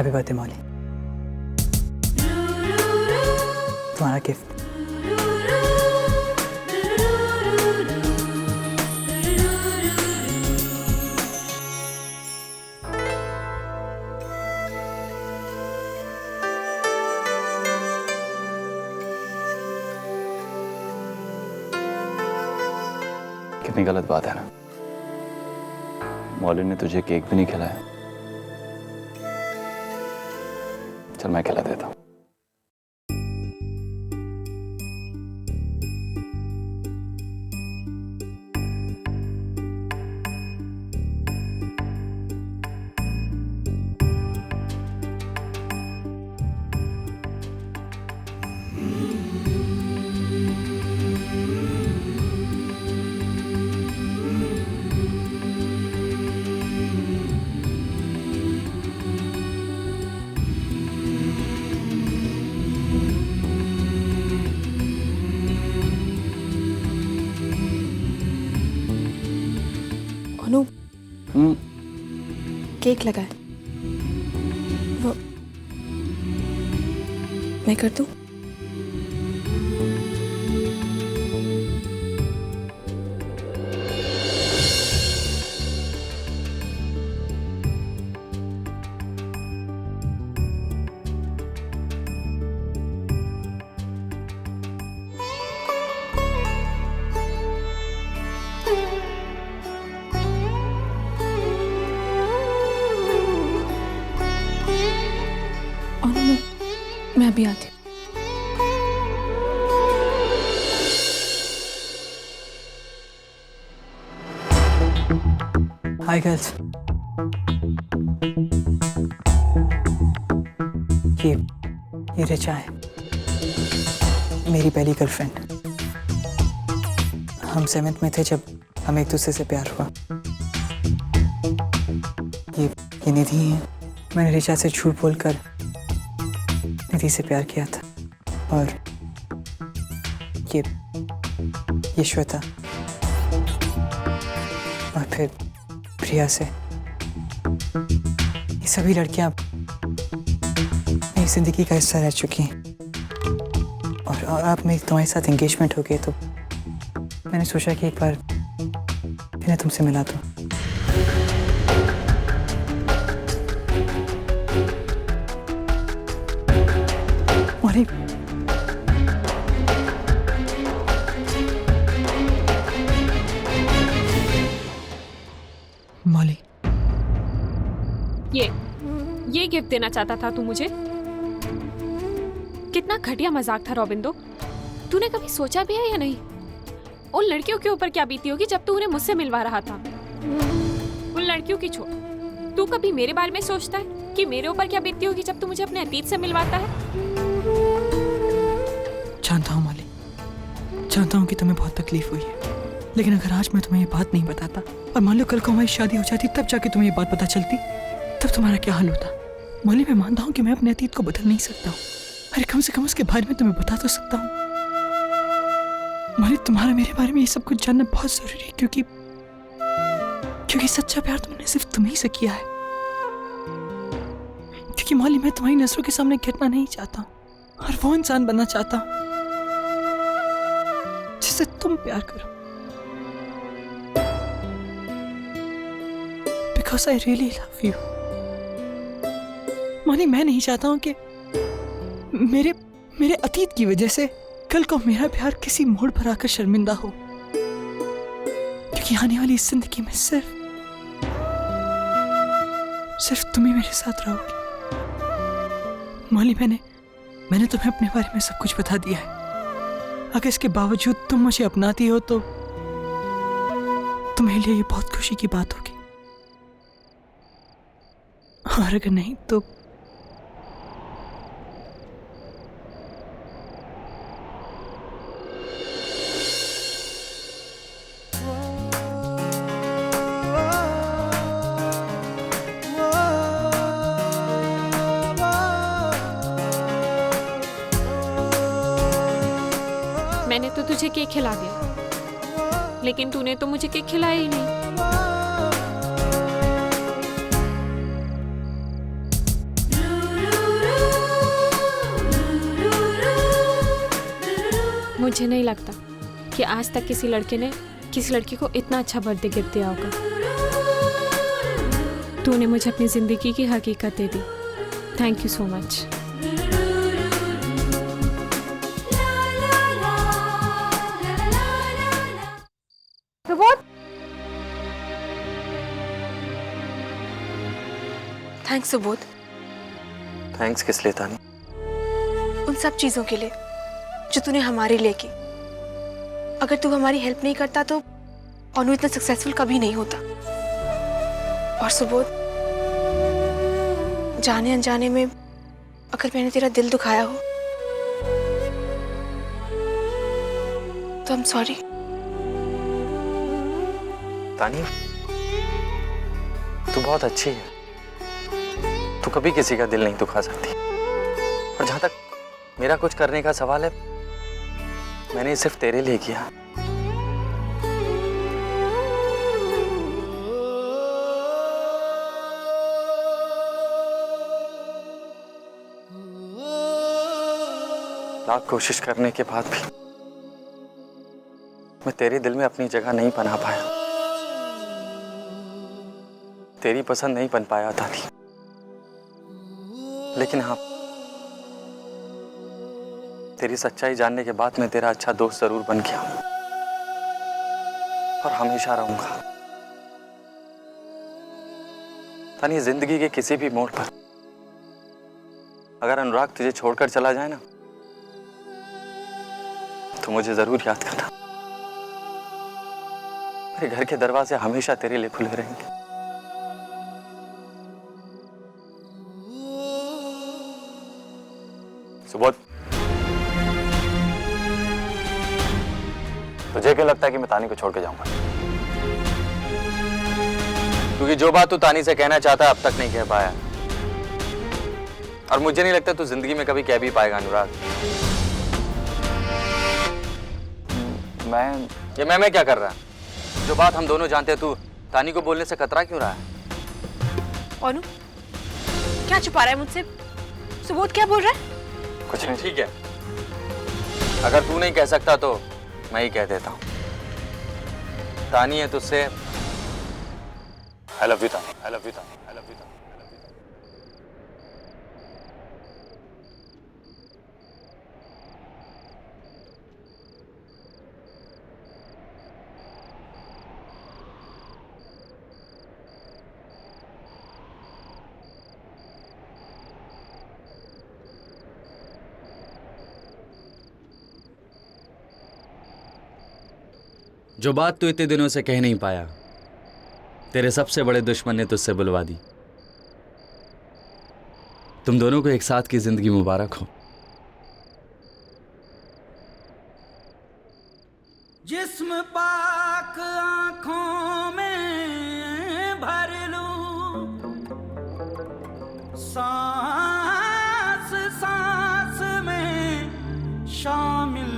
Happy birthday Molly, तुम्हारा gift. कितनी गलत बात है ना, मौली ने तुझे केक भी नहीं खिलाया। चल मैं खिला देता हूँ। अनु, केक लगा है, वो मैं कर दूं? मैं अभी आती हूँ। हाय गर्ल्स, ये रिचा है, मेरी पहली गर्लफ्रेंड। हम 7th में थे जब हमें एक दूसरे से प्यार हुआ। ये निधि है। मैंने रिचा से झूठ बोलकर निधि से प्यार किया था। और ये श्वेता, और फिर प्रिया से। ये सभी लड़कियां मेरी जिंदगी का हिस्सा रह चुकी हैं। और अब मेरी तुम्हारे साथ एंगेजमेंट हो गई, तो मैंने सोचा कि एक बार इन्हें तुमसे मिला दूं। मॉली, मॉली, ये गिफ्ट देना चाहता था तू मुझे? कितना घटिया मजाक था रॉबिंदो। तूने कभी सोचा भी है या नहीं उन लड़कियों के ऊपर क्या बीती होगी जब तू उन्हें मुझसे मिलवा रहा था? उन लड़कियों की छोड़, तू कभी मेरे बारे में सोचता है कि मेरे ऊपर क्या बीतती होगी जब तू मुझे अपने अतीत से मिलवाता है? जानता हूँ मॉली, जानता हूँ कि तुम्हें बहुत तकलीफ हुई है, लेकिन अगर आज मैं तुम्हें ये बात नहीं बताता और मान लो कल को हमारी शादी हो जाती, तब जाके तुम्हें ये बात पता चलती, तब तुम्हारा क्या हाल होता? मॉली, मैं मानता हूँ कि मैं अपने अतीत को बदल नहीं सकता हूँ, अरे कम से कम उसके बारे में तुम्हें बता तो सकता हूँ। मॉली, तुम्हारा मेरे बारे में ये सब कुछ जानना बहुत जरूरी है, क्योंकि सच्चा प्यार तुमने सिर्फ तुम्हें ही से किया है। क्योंकि मॉली, मैं तुम्हारी नजरों के सामने गिरना नहीं चाहता और वो इंसान बनना चाहता हूँ जिससे तुम प्यार करो। Because I really love you. Molly, मैं नहीं चाहता हूं कि मेरे अतीत की वजह से कल को मेरा प्यार किसी मोड़ पर आकर शर्मिंदा हो, क्योंकि आने वाली इस जिंदगी में सिर्फ तुम ही मेरे साथ रहोगी। मॉली, मैंने तुम्हें अपने बारे में सब कुछ बता दिया है। अगर इसके बावजूद तुम मुझे अपनाती हो तो तुम्हारे लिए ये बहुत खुशी की बात होगी, और अगर नहीं तो मैंने तो तुझे केक खिला दिया, लेकिन तूने तो मुझे केक खिलाया ही नहीं। मुझे नहीं लगता कि आज तक किसी लड़के ने किसी लड़की को इतना अच्छा बर्थडे गिफ्ट दिया होगा। तूने मुझे अपनी जिंदगी की हकीकत दे दी। Thank you so much. Thanks Subodh, thanks किस लिए तानी? उन सब चीजों के लिए जो तूने हमारे लिए की। अगर तू हमारी हेल्प नहीं करता तो अनु इतना सक्सेसफुल कभी नहीं होता। और सुबोध, जाने अनजाने में अगर मैंने तेरा दिल दुखाया हो तो आई एम सॉरी। तानी, तू बहुत अच्छी है। तू कभी किसी का दिल नहीं दुखा सकती। और जहां तक मेरा कुछ करने का सवाल है, मैंने सिर्फ तेरे लिए किया। लाख कोशिश करने के बाद भी मैं तेरे दिल में अपनी जगह नहीं बना पाया। तेरी पसंद नहीं बन पाया तानी। लेकिन हाँ, तेरी सच्चाई जानने के बाद मैं तेरा अच्छा दोस्त जरूर बन गया और हमेशा रहूंगा। तानी, जिंदगी के किसी भी मोड़ पर अगर अनुराग तुझे छोड़कर चला जाए ना, तो मुझे जरूर याद करना। मेरे घर के दरवाजे हमेशा तेरे लिए खुले रहेंगे। सुबोध, तुझे क्या लगता है कि मैं तानी को छोड़ के जाऊंगा? क्योंकि जो बात तू तानी से कहना चाहता है अब तक नहीं कह पाया, और मुझे नहीं लगता तू जिंदगी में कभी कह भी पाएगा अनुराग। मैं क्या कर रहा है? जो बात हम दोनों जानते हैं, तू तानी को बोलने से कतरा क्यों रहा है? अनु, क्या छुपा रहा है मुझसे? सुबोध क्या बोल रहा है? कुछ नहीं। ठीक है, अगर तू नहीं कह सकता तो मैं ही कह देता हूं। तानी है तुझसे आई लव यू तानी, आई लव यू तानी, आई लव यू तानी। जो बात तू इतने दिनों से कह नहीं पाया, तेरे सबसे बड़े दुश्मन ने तुझसे बुलवा दी। तुम दोनों को एक साथ की जिंदगी मुबारक हो। जिस्म पाक आंखों में भर लूं, सांस सांस में शामिल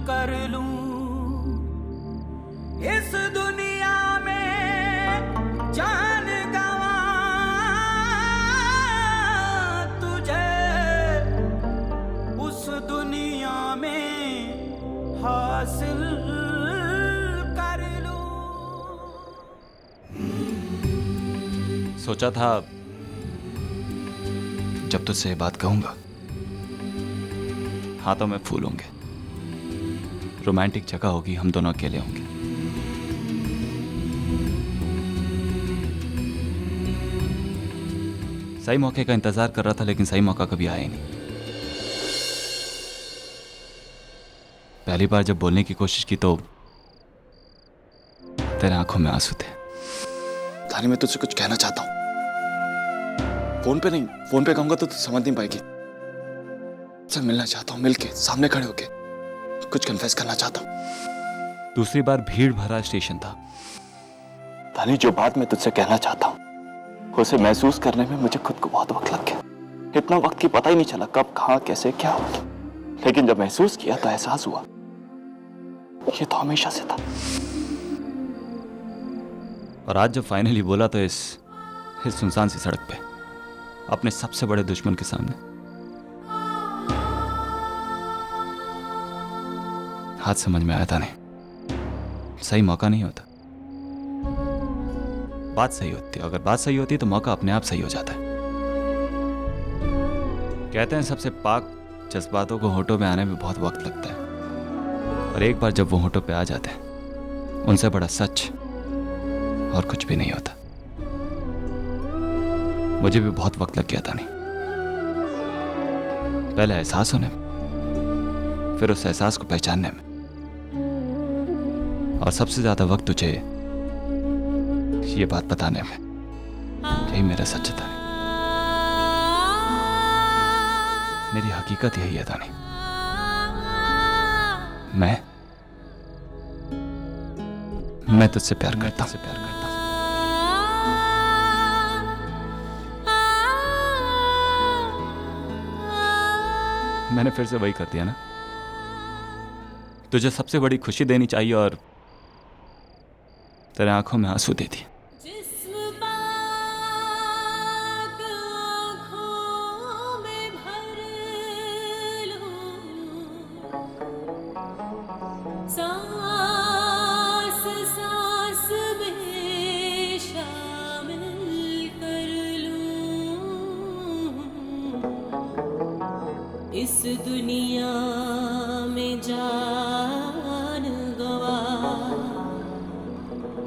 कर लूं, इस दुनिया में जान गवा तुझे, उस दुनिया में हासिल कर लूं। सोचा था जब तुझसे ये बात कहूंगा हाथों में फूल होंगे, रोमांटिक जगह होगी, हम दोनों अकेले होंगे। सही मौके का इंतजार कर रहा था, लेकिन सही मौका कभी आया ही नहीं। पहली बार जब बोलने की कोशिश की तो तेरे आंखों में आंसू थे। तानी, मैं तुझसे कुछ कहना चाहता हूं। फोन पे नहीं, फोन पे कहूंगा तो तू समझ नहीं पाएगी। तुझसे मिलना चाहता हूं, मिलके सामने खड़े होके कुछ कन्फेस करना चाहता हूं। दूसरी बार भीड़ भरा स्टेशन था। तानी, जो बात मैं तुझसे कहना चाहता हूं उसे महसूस करने में मुझे खुद को बहुत वक्त लग गया। इतना वक्त की पता ही नहीं चला कब, कहां, कैसे, क्या हुआ। लेकिन जब महसूस किया तो एहसास हुआ ये तो हमेशा से था। और आज जब फाइनली बोला तो इस सुनसान सी सड़क पे अपने सबसे बड़े दुश्मन के सामने। बात समझ में आया था नहीं। सही मौका नहीं होता, बात सही होती है। अगर बात सही होती है तो मौका अपने आप सही हो जाता है। कहते हैं सबसे पाक जज्बातों को होठों में आने में बहुत वक्त लगता है, और एक बार जब वो होठों पे आ जाते हैं उनसे बड़ा सच और कुछ भी नहीं होता। मुझे भी बहुत वक्त लग गया था नहीं, पहले एहसास होने में, फिर उस एहसास को पहचानने में, और सबसे ज्यादा वक्त तुझे ये बात बताने में। यही मेरा सच था, मेरी हकीकत यही है तानी। मैं तुझसे प्यार करता हूं। मैंने फिर से वही कर दिया ना। तुझे सबसे बड़ी खुशी देनी चाहिए और तेरे आंखों में आंसू दे दिए। इस दुनिया में जान गवा,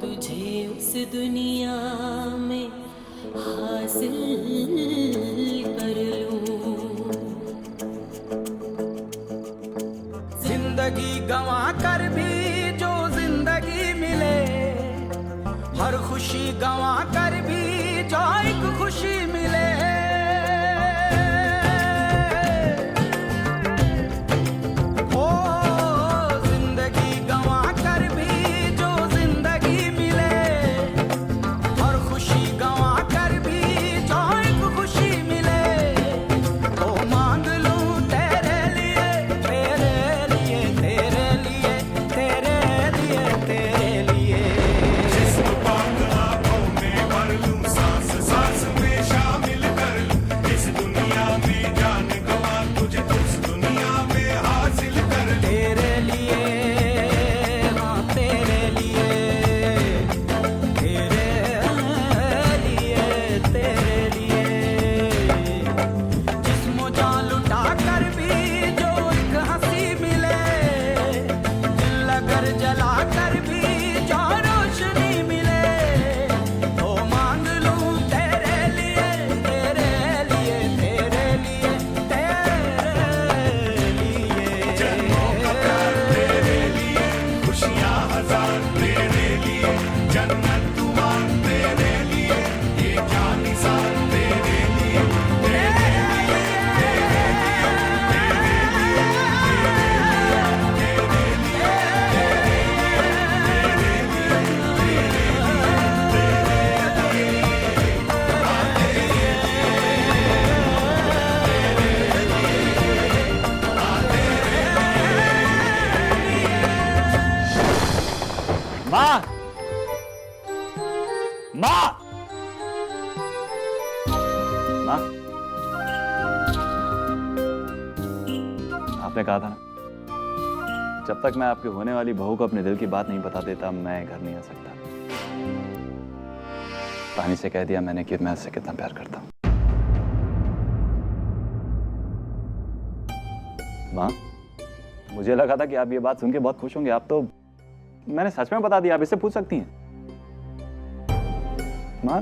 तुझे उस दुनिया में हासिल कर लूं। जिंदगी गंवा कर भी जो जिंदगी मिले, हर खुशी गंवा कर भी जो एक खुशी मिले। आपने कहा था ना, जब तक मैं आपकी होने वाली बहू को अपने दिल की बात नहीं बता देता मैं घर नहीं आ सकता। तानी से कह दिया मैंने कि मैं उससे कितना प्यार करता हूं। माँ, मुझे लगा था कि आप ये बात सुन के बहुत खुश होंगे। आप तो, मैंने सच में बता दिया, आप इससे पूछ सकती हैं। माँ,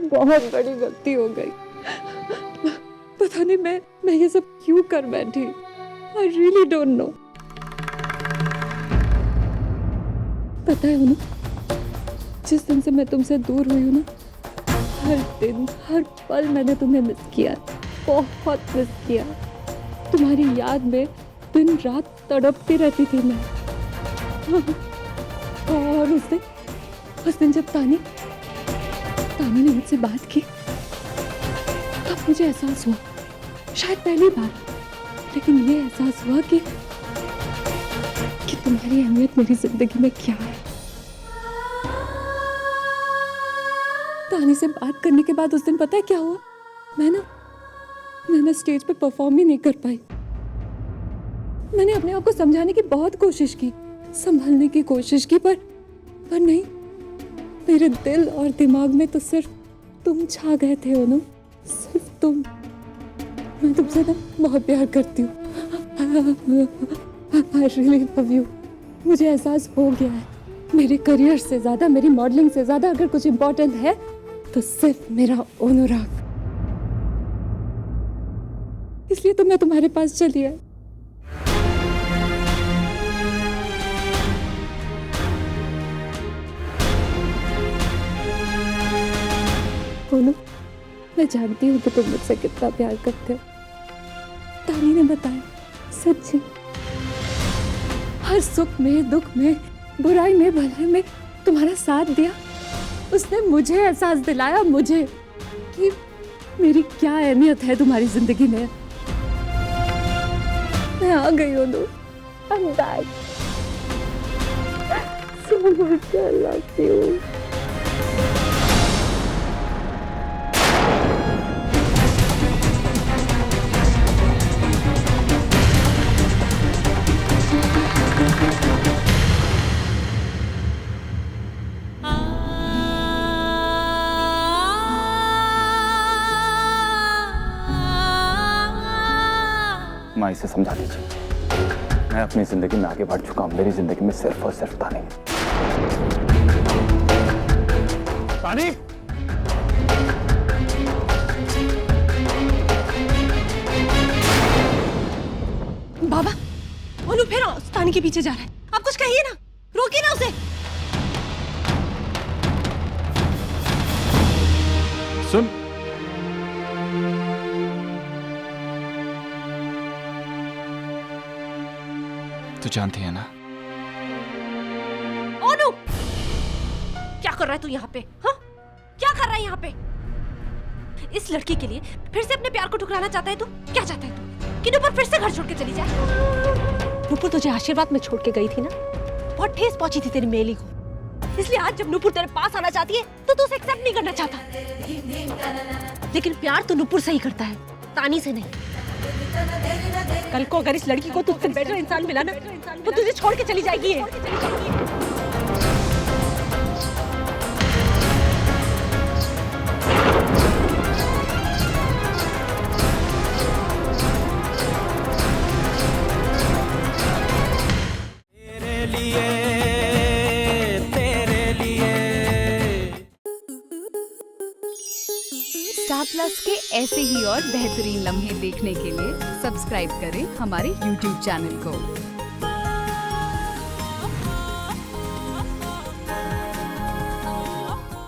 बहुत बड़ी गलती हो गई। पता नहीं मैं ये सब क्यों कर बैठी। I really don't know. पता है ना, जिस दिन से मैं तुमसे दूर हुई हूँ ना, हर दिन हर पल मैंने तुम्हें मिस किया, बहुत मिस किया। तुम्हारी याद में दिन रात तड़पती रहती थी मैं। और उस दिन जब तानी ने मुझसे बात की, तब मुझे एहसास हुआ, शायद पहली बार, लेकिन ये एहसास हुआ कि तुम्हारी अहमियत मेरी जिंदगी में क्या है। तानी से बात करने के बाद उस दिन पता है क्या हुआ? मैं स्टेज पे परफॉर्म ही नहीं कर पाई। मैंने अपने आप को समझाने की बहुत कोशिश की, संभलने की कोशिश की, पर नहीं। मेरे दिल और दिमाग में तो सिर्फ तुम छा गए थे अनु, सिर्फ तुम। मैं तुमसे ना बहुत प्यार करती हूँ। I really love you। मुझे एहसास हो गया है, मेरे करियर से ज्यादा, मेरी मॉडलिंग से ज्यादा अगर कुछ इम्पोर्टेंट है तो सिर्फ मेरा अनुराग। इसलिए तो मैं तुम्हारे पास चली आई। बोलो, मैं जानती हूँ कि तुम मुझसे कितना प्यार करते हो। तानी ने बताया, सच्ची। हर सुख में, दुख में, बुराई में, भलाई में तुम्हारा साथ दिया। उसने मुझे एहसास दिलाया, मुझे, कि मेरी क्या अहमियत है तुम्हारी जिंदगी में। मैं आ गई हूँ। I'm back। So much I love you। माँ, इसे समझा दीजिए, मैं अपनी जिंदगी में आगे बढ़ चुका हूँ। मेरी जिंदगी में सिर्फ और सिर्फ तानी। तानी! बाबा, अनु फिर तानी के पीछे जा रहा है। आप कुछ कहिए ना, रोकिए ना उसे। सुन, तू जानती है ना? अनु, क्या कर रहा है तू यहाँ पे? हाँ, क्या कर रहा है यहाँ पे? इस लड़की के लिए फिर से अपने प्यार को ठुकराना चाहता है तू? क्या चाहता है तू कि नुपुर फिर से घर छोड़ के चली जाए? नुपुर तुझे आशीर्वाद में छोड़ के गई थी ना, बहुत ठेस पहुंची थी तेरी मेली को। इसलिए आज जब नुपुर तेरे पास आना चाहती है तो तू उसे एक्सेप्ट नहीं करना चाहता। लेकिन प्यार तो नुपुर से ही करता है, तानी से नहीं। कल को अगर इस लड़की को तुझसे बेटर इंसान मिला ना, तो तुझे छोड़ के चली जाएगी। स्टार प्लस के ऐसे ही और बेहतरीन लम्हे देखने के लिए सब्सक्राइब करें हमारे YouTube चैनल को।